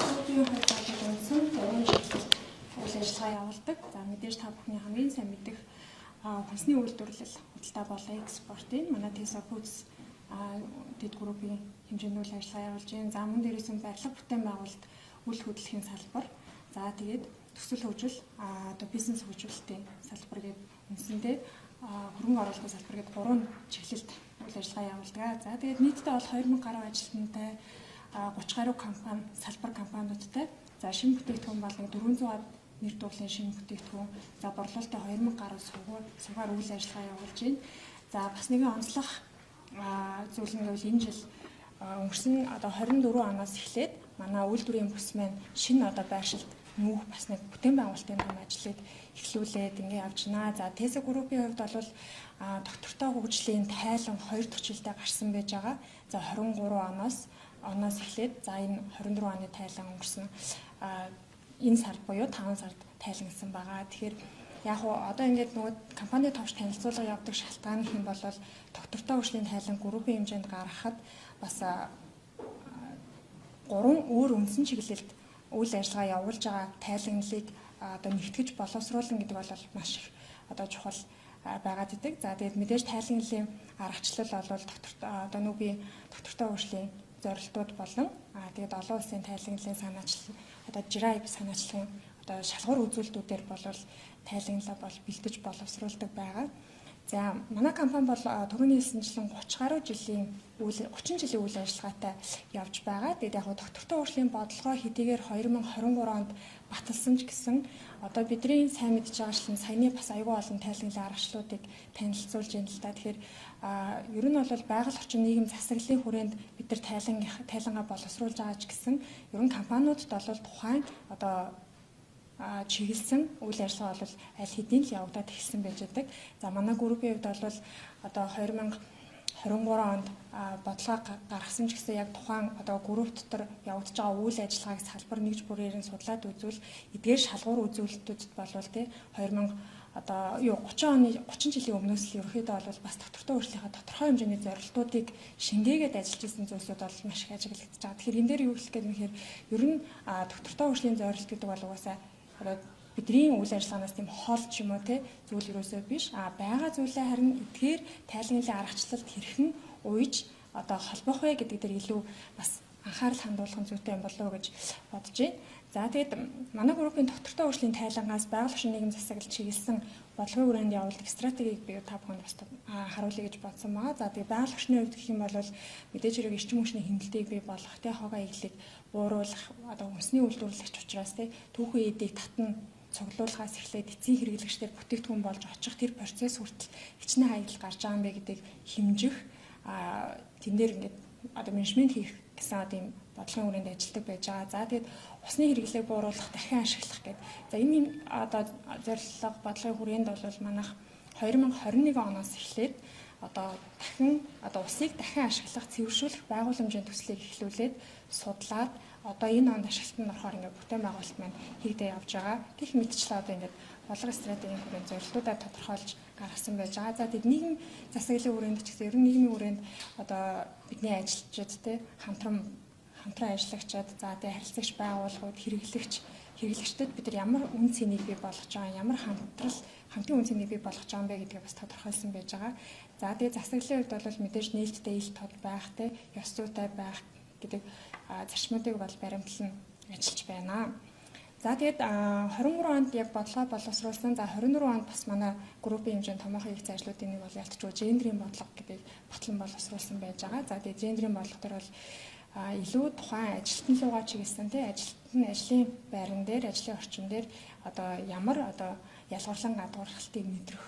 группийн хувьд үндсэн 3 жил үйл ажиллагаа явуулдаг. За мэдээж та бүхний хамгийн сайн мэдих хүнсний үйлдвэрлэл худалдаа болон экспортын манай Tesa Foods дэд группийн хэмжээний үйл ажиллагаа явуулж байна. За мөн дээрээс нь барилга бүтээн байгуулалт үйл хөдлөлийн салбар. За тэгээд төсөл хөгжил бизнес хөгжүүлэлтийн салбар гэдэг үндсэндээ хөрөнгө оруулалтын салбар гэдэг 3 чиглэлд үйл ажиллагаа явуулдаг. За тэгээд нийтдээ бол 2000 гаруй ажилтнтай 30 гаруй компани, салбар компаниудтай за шинэ бүтээгдэхүүн болон 400-аад нэр дэвшлийн шинэ бүтээгдэхүүн за борлуулалттай 2000 гаруй сугаар үйл ажиллагаа явуулж байна. За бас нэгэн онцлог зүйл нь бол энэ жил өнгөрсөн 24 оноос эхлээд манай үйлдвэрийн бүс маань шинэ байршилд нүүх бас нэг бүтээн байгуулалтын том ажлыг эхлүүлээд ингэ явж байна. За Tesa Group-ийн хувьд бол доктортой хөгжлийн тайлан 2 төчилтэй гарсан байж байгаа. За 23 оноос эхлээд за энэ 24 оны тайлан өнгөрсөн энэ сард буюу 5 сард тайлангсан байгаа. Тэгэхээр яг одоо ингээд нөгөө компани товч танилцуулга явуулдаг шалтгаан нь бол доктортой хөгжлийн тайлан группийн хэмжээнд гаргахад бас 3 өөр үндсэн чиглэлд үйл ажиллагаа явуулж байгаа тайлагналыг нэгтгэж боловсруулна гэдэг бол маш их чухал байгаад идэг. За тэгээд мэдээж тайлагналын аргачлал бол доктортой хөгжлийн зорилтууд болон тэгээд олон улсын тайлагналын санаачлал жирайб санаачлагын шалгуур үзүүлэлтүүдээр бол тайлагналаа бол бэлдэж боловсруулдаг байгаа. За манай компани бол түрүүний хэлсэнчлэн 30 жилийн үйл ажиллагаатай явж байгаа. Тэгээд яг доктортой хөгжлийн бодлогоо хэдийгээр 2023 онд баталсан ч гэсэн бидний сайн мэдж байгаачлан саяны бас аюул олон тайлагналын аргачлалуудыг танилцуулж байна л да. Тэгэхээр ер нь бол байгаль орчин нийгэм засаглалын хүрээнд бид нар тайлангаа боловсруулж байгаа ч гэсэн ер нь компаниудад бол тухайн чиглэсэн үйл ажиллагаа бол аль хэдийн л явагдаад эхэлсэн байж байгаа. За манай группийн хувьд бол 2023 онд бодлого гаргасан ч гэсэн яг тухайн групп дотор явагдаж байгаа үйл ажиллагааг салбар нэгж бүрээр нь судлаад үзвэл эдгээр шалгуур үзүүлэлтүүдэд бол 30 жилийн өмнөөс л ерөөхдөө бол бас доктортой хөгжлийнхаа тодорхой хэмжээний зорилтуудыг шингээгээд ажиллаж ирсэн зүйлсүүд бол маш их ажиглагдаж байгаа. Тэгэхээр энэ дээр юу хэлэх гээд нэхэр ер нь доктортой хөгжлийн зорилт гэдэг бол угаасаа бидний үйл ажиллагаанаас тийм хол ч юм уу зүйл ерөөсөө биш. Байгаа зүйлээ харин эдгээр тайлагналын аргачлалд хэрхэн уйж холбох вэ гэдэг дээр илүү бас анхаарал хандуулах нь зүйтэй юм болов уу гэж бодож байна. За тэгээд манай группийн доктортой хөгжлийн тайлангаас байгаль орчин нийгэм засаглал чиглэсэн бодлогын хүрээнд явуулдаг стратегийг би та бүхэнд бас харуулъя гэж бодсон байгаа. За тэгээд байгаль орчны хувьд гэх юм бол мэдээж хэрэг эрчим хүчний хяналтыг бий болгох, хогоо иглийг бууруулах, хүнсний үйлдвэрлэгч учраас түүхэн эдийг татна цуглуулахаас эхлээд эцсийн хэрэглэгчдэр бүтээгдэхүүн болж очих тэр процесс хүртэл хичнээн хаягдл гарч байгаа юм бэ гэдгийг хэмжих тэн дээр ингээд менежмент хийх гэсэн тийм бодлогын хүрээнд ажилладаг байж байгаа. За тэгээд усны хэрэглээг бууруулах, дахин ашиглах гэдэг. За энэ зорилго бодлогын хүрээнд бол манайх 2021 оноос эхлээд дахин усыг дахин ашиглах, цэвэршүүлэх байгууламжийн төслийг эхлүүлээд судлаад энэ онд ашиглалтанд орохоор ингээд бүтээн байгуулалт маань хийгдэж явж байгаа. Гэх мэтчлээ ингээд бодлого стратегийн хүрээнд зорилтуудаа тодорхойлж гаргасан байж байгаа. За тэгээд нийгэм засаглалын хүрээнд ч гэсэн ер нь нийгмийн хүрээнд бидний ажилчид хамтран ажиллагчид за тэгээд харилцагч байгууллагууд хэрэглэгчдэд бид нар ямар үн цэнийг бий болгож байгаа, ямар хамтын үн цэнийг бий болгож байгаа юм бэ гэдгийг бас тодорхойлсон байж байгаа. За тэгээд засаглалын хувьд бол мэдээж нээлттэй ил тод байх, ёс зүйтэй байх гэдэг зарчмуудыг бол баримтлан ажиллаж байна. За тэгээд 23 онд яг бодлого боловсруулсан. За 24 онд бас манай группийн хэмжээнд томоохон их ажлуудын нэг бол ялцчихгүй гендрийн бодлого гэдэг батлан боловсруулсан байж байгаа. За тэгээд гендрийн бодлого дээр бол илүү тухайн ажилтны лугаа чиглэсэн ажилтны ажлын байран дээр, ажлын орчин дээр ямар ялгарлан гадуурхалтыг мэдрэх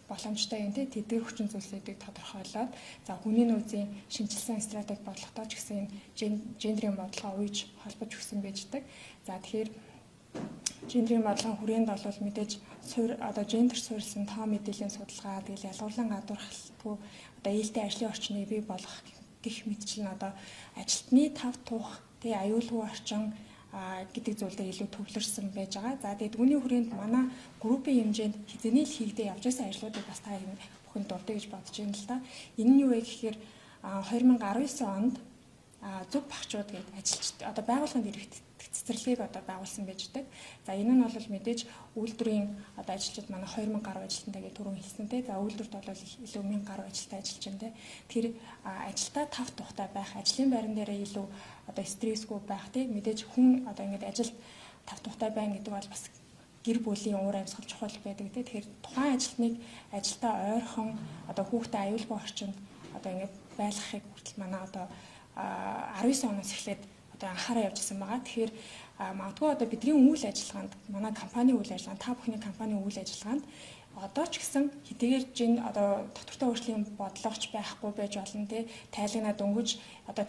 боломжтой юм тэдгээр хүчин зүйлсүүдийг тодорхойлоод за хүний нөөцийн шинжилсэн стратеги бодлоготой ч гэсэн гендрийн бодлогоо уйж холбож өгсөн байждаг. За тэгэхээр гендрийн бодлогын хүрээнд бол мэдээж гендер суурилсан тоо мэдээллийн судалгаа тэгэл ялгарлан гадуурхалтгүй ээлтэй ажлын орчныг бий болгох гэх мэтчил нь ажилтны тав тух аюулгүй орчин гэдэг зүйл дээр илүү төвлөрсөн байж байгаа. За тэгээд үүний хүрээнд манай группийн хэмжээнд хэзээний л хийгдээ явж байсан ажлуудыг бас та бүхэнд дурдъя гэж бодож байна л да. Энэ нь юу вэ гэхээр 2019 онд зөв багчууд гэдэг ажилч одоо байгууллагын дэргэд цэцэрлэгийг одоо байгуулсан байж байгаа. За энэ нь бол мэдээж үйлдвэрийн одоо ажилчид манай 2000 гаруй ажилтнтай гэж түрүүн хэлсэн те. За үйлдвэрт бол илүү 1000 гаруй ажилтнтай ажиллаж байна те. Тэр ажилдаа тав тухтай байх, ажлын байран дээрээ илүү одоо стрессгүй байх те. Мэдээж хүн одоо ингэж ажилд тав тухтай байна гэдэг бол бас гэр бүлийн уур амьсгал чухал байдаг те. Тэгэхээр тухайн ажилтныг ажилдаа ойрхон одоо хүүхдэд аюулгүй орчинд одоо ингэж байлгахыг хүртэл манай одоо 19 оноос эхлээд одоо анхаараа явж ирсэн байгаа. Тэгэхээр магадгүй одоо бидний үйл ажиллагаанд манай компани үйл ажиллагаанд та бүхний компани үйл ажиллагаанд одоо ч гэсэн хэдийгээр жин одоо доктортой өөрчлөлийн бодлогоч байхгүй байж болно те. Тайлагнаа дөнгөж одоо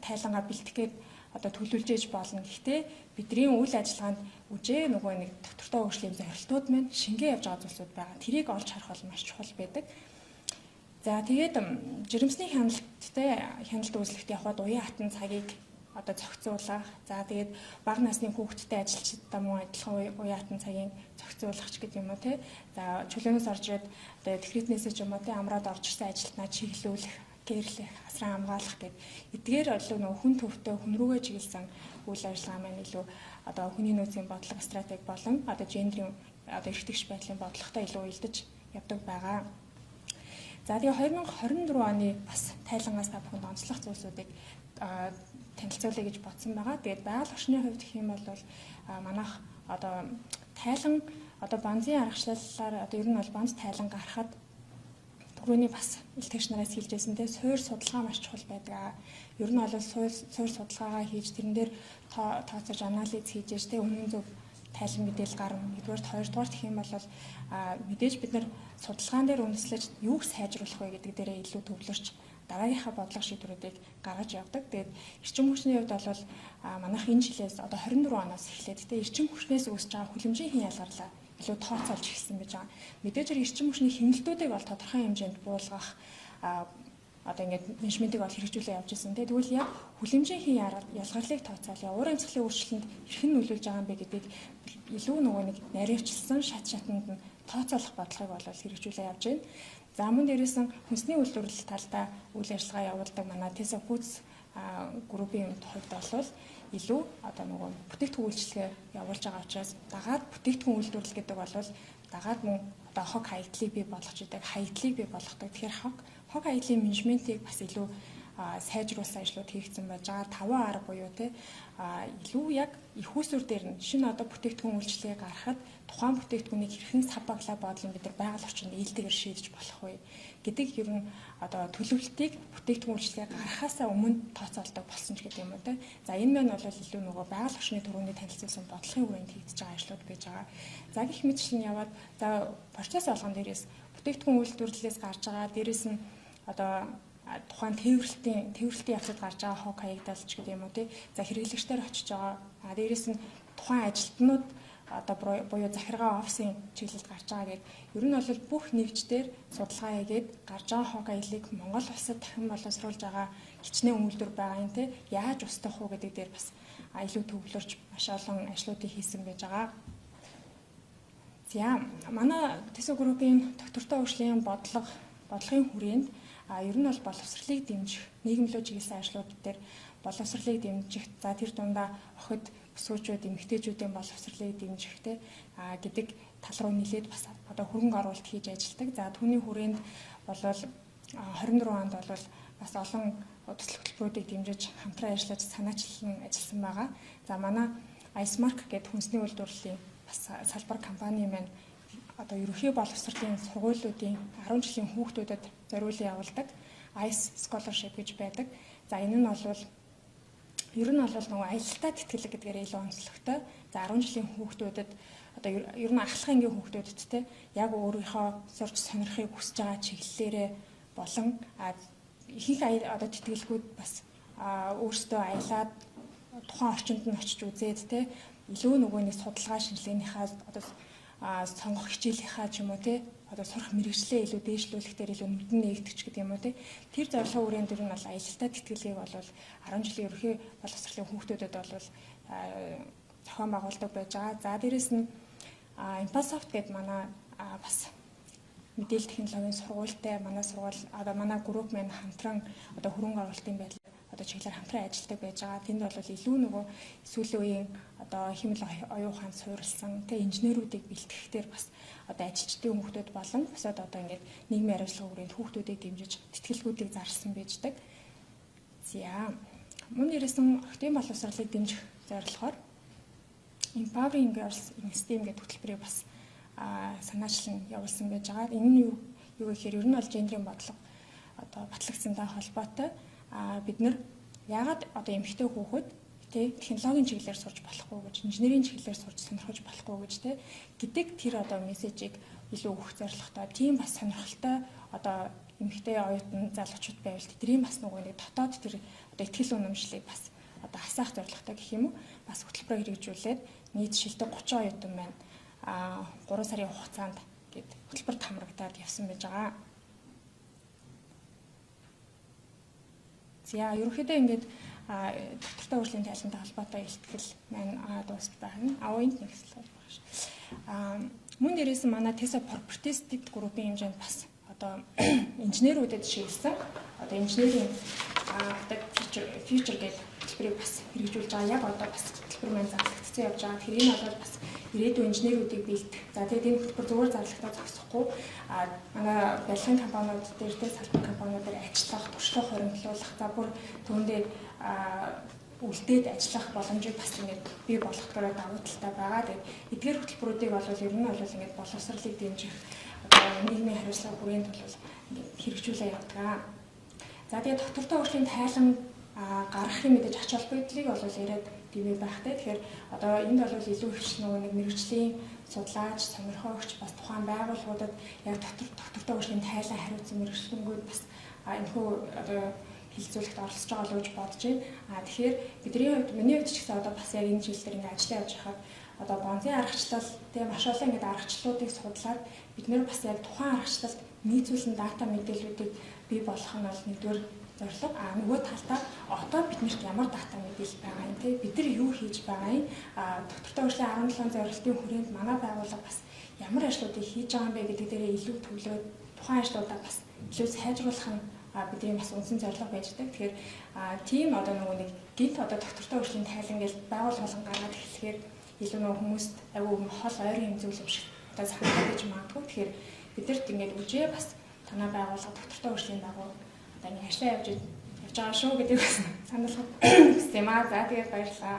тайлангаа бэлтгэхэд одоо төлөвлөж ээж болно. Гэхдээ бидний үйл ажиллагаанд үжээ нөгөө нэг доктортой өөрчлөлийн зорилтууд маань шингээ явж байгаа зүйлсүүд байгаа. Тэрийг олж харах бол маш чухал байдаг. За тэгээд жирэмсний хяналт үзлэгт явхад уян хатан цагийг одоо зохицуулах. За тэгээд бага насны хүүхэдтэй ажилчдаа мөн адилхан уян хатан цагийн зохицуулах ч гэдэг юм уу те. За чөлөөнөөс орж ирээд одоо декретнээсээ ч юм уу те амраад орж ирсэн ажилтнаа чиглүүлэх, гэрэлэх, асран хамгаалах гэдэг. Эдгээр олон нөгөө хүн төвтэй хүн рүүгээ чиглэсэн үйл ажиллагаа маань илүү одоо хүний нөөцийн бодлого стратеги болон одоо гендрийн одоо эрхтгч байдлын бодлоготой илүү уялдаж явдаг байгаа. За тэгээ 2024 оны бас тайлангаас та бүхэнд онцлог зүйлсүүдийг танилцуулъя гэж бодсон байгаа. Тэгээд байгаль орчны хувьд гэх юм бол манайх одоо тайлан одоо банзын аргачлалаар одоо ер нь бол банз тайлан гаргахад түрүүний бас илтгэгч нараас хэлжсэн те суур судалгаа маш чухал байдаг. Ер нь бол суур судалгаагаа хийж тэрэн дээр тооцож анализ хийж те үнэн зөв тайлан мэдээлэл гарна. Нэгдүгээр, хоёрдугаар гэх юм бол мэдээж бид нар судалгаан дээр үндэслэж юуг сайжруулах вэ гэдэг дээрээ илүү төвлөрч дараагийнхаа бодлого шийдвэрүүдийг гаргаж явдаг. Тэгээд эрчим хүчний хувьд бол манайх энэ жилээс одоо 24 оноос эхлээд те эрчим хүчнээс үүсэж байгаа хүлэмжийн хин ялгарлаа илүү тооцоолж эхэлсэн байж байгаа. Мэдээж эрчим хүчний хэмнэлтүүдийг бол тодорхой хэмжээнд буулгах одоо ингээд менежментийг бол хэрэгжүүлээ явж ирсэн. Тэгвэл яг хүлэмжийн хин ялгарлыг тооцоолъё. Уур амьсгалын өөрчлөлтөнд хэрхэн нөлөөлж байгаа юм бэ гэдгийг илүү нөгөө нэг наривчлсан шатнд нь тооцоолох бодлогыг бол хэрэгжүүлээ явж байна. За мөн дээрээс нь хүнсний үйлдвэрлэл талдаа үйл ажиллагаа явуулдаг манай Tesa Foods группийн хувьд бол илүү одоо нөгөө бүтээгдэхүүн үйлчлэгээ явуулж байгаа учраас дагаад бүтээгдэхүүн үйлдвэрлэл гэдэг бол дагаад мөн одоо хог хаягдлыг бий болгож идэг, хаягдлыг бий болгодог. Тэгэхээр хог хаягдлын менежментийг бас илүү сайжруулсан ажлууд хийгдсэн байж байгаа. 5 арга буюу те илүү яг их усүр дээр нь шинэ одоо бүтээгдэхүүн үйлчлэгээ гаргахад тухайн бүтээгдэхүүнийг хэрхэн савбаглаа бодлон бид нар байгаль орчинд ээлтэйгээр шийдэж болох вэ гэдэг ер нь одоо төлөвлөлтийг бүтээгдэхүүн үйлчлэгээ гаргахаасаа өмнө тооцоолдог болсон ч гэдэг юм уу те. За энэ маань бол илүү нөгөө байгаль орчны төрөний танилцуулсан бодлогын хүрээнд хийгдэж байгаа ажлууд байж байгаа. За гэх мэтчлэн яваад за процесс болгон дээрээс бүтээгдэхүүн үйлдвэрлэлээс гарч байгаа дээрээс нь одоо тухайн тээвэрлэлтийн явцад гарч байгаа хог хаягдалч гэдэг юм уу тий. За хэрэглэгчдэр очиж байгаа. Дээрээс нь тухайн ажилтнууд одоо буюу захиргаа офисын чиглэлд гарч байгаа гэдэг. Ер нь бол бүх нэгждэр судалгаа хийгээд гарч байгаа хог хаягдлыг Монгол улсад дахин боловсруулж байгаа хичнээн үйлдвэр байгаа юм тий. Яаж устгах уу гэдэг дээр бас илүү төвлөрч маш олон ажлуудыг хийсэн байж байгаа. За манай Tesa Group-ийн доктортой өөрчлөлийн бодлогын хүрээнд ер нь бол боловсролыг дэмжих, нийгэмлөө чиглэсэн ажлууд дээр боловсролыг дэмжих, за тэр дундаа охид өсвүүчүүд, эмэгтэйчүүдийн боловсролыг дэмжих гэдэг тал руу нэлээд бас одоо хөрөнгө оруулалт хийж ажилладаг. За түүний хүрээнд бол 24 онд бол бас олон төсөл хөтөлбөрүүдийг дэмжиж хамтран ажиллаж санаачлан ажилласан байгаа. За манай Icemark гэдэг хүнсний үйлдвэрлэлийн бас салбар компани маань одоо ерөнхий боловсролын сургуулиудын 10 жилийн хүүхдүүдэд зориулан явуулдаг ICE scholarship гэж байдаг. За энэ нь бол ер нь бол нөгөө аялалтаа тэтгэлэг гэдгээр илүү онцлогтой. За 10 жилийн хүүхдүүдэд одоо ер нь ахлах ангийн хүүхдүүдэд те яг өөрийнхөө сурч сонирхыг хүсэж байгаа чиглэлээрээ болон ихэнх одоо тэтгэлгүүд бас өөрсдөө аялаад тухайн орчинд нь очиж үзээд те илүү нөгөө нэг судалгаа шинжилгээнийхаа одоо сонгох хичээлийнхаа ч юм уу те одоо сурах мэрэгчлээ илүү дээшлүүлэхээр илүү нүдэн нээгдэж гэдэг юм уу те тэр зорилгын хүрээнд дэр нь бол аялалтаа тэтгэлгийг бол 10 жилийн ерөнхий боловсролын хүүхдүүдэд бол зохион байгуулдаг байж байгаа. За дээрэс нь Impulsoft гэдэг манай бас мэдээлэл технологийн сургуультай манай сургууль одоо манай групп маань хамтран одоо хөрөнгө оруулалтын байдлаар одоо чиглэлээр хамтран ажилладаг байж байгаа. Тэнд бол илүү нөгөө сүүлийн үеийн одоо хэмэл оюун ухаанд суурилсан тэг инженеруудыг бэлтгэхээр бас одоо ажилчдын хүүхдүүд болон босоод одоо ингээд нийгмийн хариуцлага хүрээнд хүүхдүүдийг дэмжиж тэтгэлгүүдийг зарсан байждаг. За мөн ирсэн охидын боловсролыг дэмжих зорилгоор Empowering Girls in STEM гэдэг хөтөлбөрийг бас санаачлан явуулсан байж байгаа. Энэ нь юу гэхээр ер нь бол гендрийн бодлого одоо батлагдсантай холбоотой. Бид нар яагаад одоо эмэгтэй хүүхэд технологийн чиглэлээр сурч болохгүй гэж, инженерийн чиглэлээр сурч сонирхож болохгүй гэж гэдэг тэр одоо мессежийг илүү өгөх зорилготой. Тийм бас сонирхолтой одоо эмэгтэй оюутан залуучууд байвал тэдний бас нөгөө нэг дотоод тэр одоо ихтгэл үнэмшлийг бас одоо хасаах зорилготой гэх юм уу? Бас хөтөлбөрөөр хэрэгжүүлээд нийт шилдэг 30 оюутан байна. 3 сарын хугацаанд гээд хөтөлбөрт хамрагдаад явсан байж байгаа. За ерөнхийдөө ингээд доктортой урлагийн тайлантай холбоотой ихтгэл маань дуусч байна. Энд нэг слайд байна ш. Мөн дээрээс манай TESA Properties группийн хэмжээнд бас одоо инженерүүдэд шийдсэн одоо инженерийн future гэдэг хөтөлбөрийг бас хэрэгжүүлж байгаа. Яг одоо бас хөтөлбөр маань зарлагдсан явж байгаа. Тэгэхээр энэ бол бас ирээдүйн инженерүүдийг бэлдэх. За тэгээд энэ хөтөлбөр зүгээр зарлагтаа зогсохгүй манай барилгын компаниуд дээр салбар компаниудаар ажиллах, туршлага хоригдлуулах, за бүр түүндээ үлдээд ажиллах боломжийг бас ингээд бий болгохоор давуу талтай байгаа. Тэгээд эдгээр хөтөлбөрүүдийг бол ер нь бол ингээд боловсролыг дэмжих нийгмийн хариуцлага хүрээнд бол хэрэгжүүлээ явдаг. За тэгээд доктортой урлагийн тайлан гаргахын мэдээж ач холбогдлыг бол яриад дэмий байхтай. Тэгэхээр одоо энд бол илүү их нөгөө нэг мэрэгжлийн судлаач, сонирхогч бас тухайн байгууллагуудад яг доктортой урлагийн тайлан хариуцсан мэрэгчлэнгүүд бас энэхүү одоо хилцүүлэгт оролцож байгаа л гэж бодож байна. Тэгэхээр бидний хувьд миний хувьд ч гэсэн одоо бас яг энэ жилдэр ингээд ажиллаж явж байхад одоо бонзын аргачлал тэгээ маш олон ингээд аргачлалуудыг судлаад бид нэр бас яг тухайн аргачлалд нийцүүлсэн дата мэдээллүүдийг бий болгох нь бол нэгдүгээр зорилго. Нөгөө талдаа одоо биднэрт ямар дата мэдээлэл байгаа юм те бид нар юу хийж байгаа юм доктортой урлагийн 17 зорилтын хүрээнд манай байгууллага бас ямар ажлуудыг хийж байгаа юм бэ гэдэг дээрээ илүү төлөөд тухайн ажлуудаа бас илүү сайжруулах нь бидний бас үндсэн зорилго байж байгаа. Тэгэхээр тийм одоо нөгөө нэг гинт одоо доктортой урлагийн тайлан гэж байгууллагын гаргаад эхлэхээр илүү нөгөө хүмүүст аюу хол ойрын хэмжүүл юм шиг одоо санагдаж гэж магадгүй. Тэгэхээр бидэрт ингээд үжээ бас танай байгууллага доктортой урлагийн дагуу одоо ингээд ажиллаа явж байгаа шүү гэдэг бас сануулгад гэсэн юм аа. За тэгээд баярлалаа.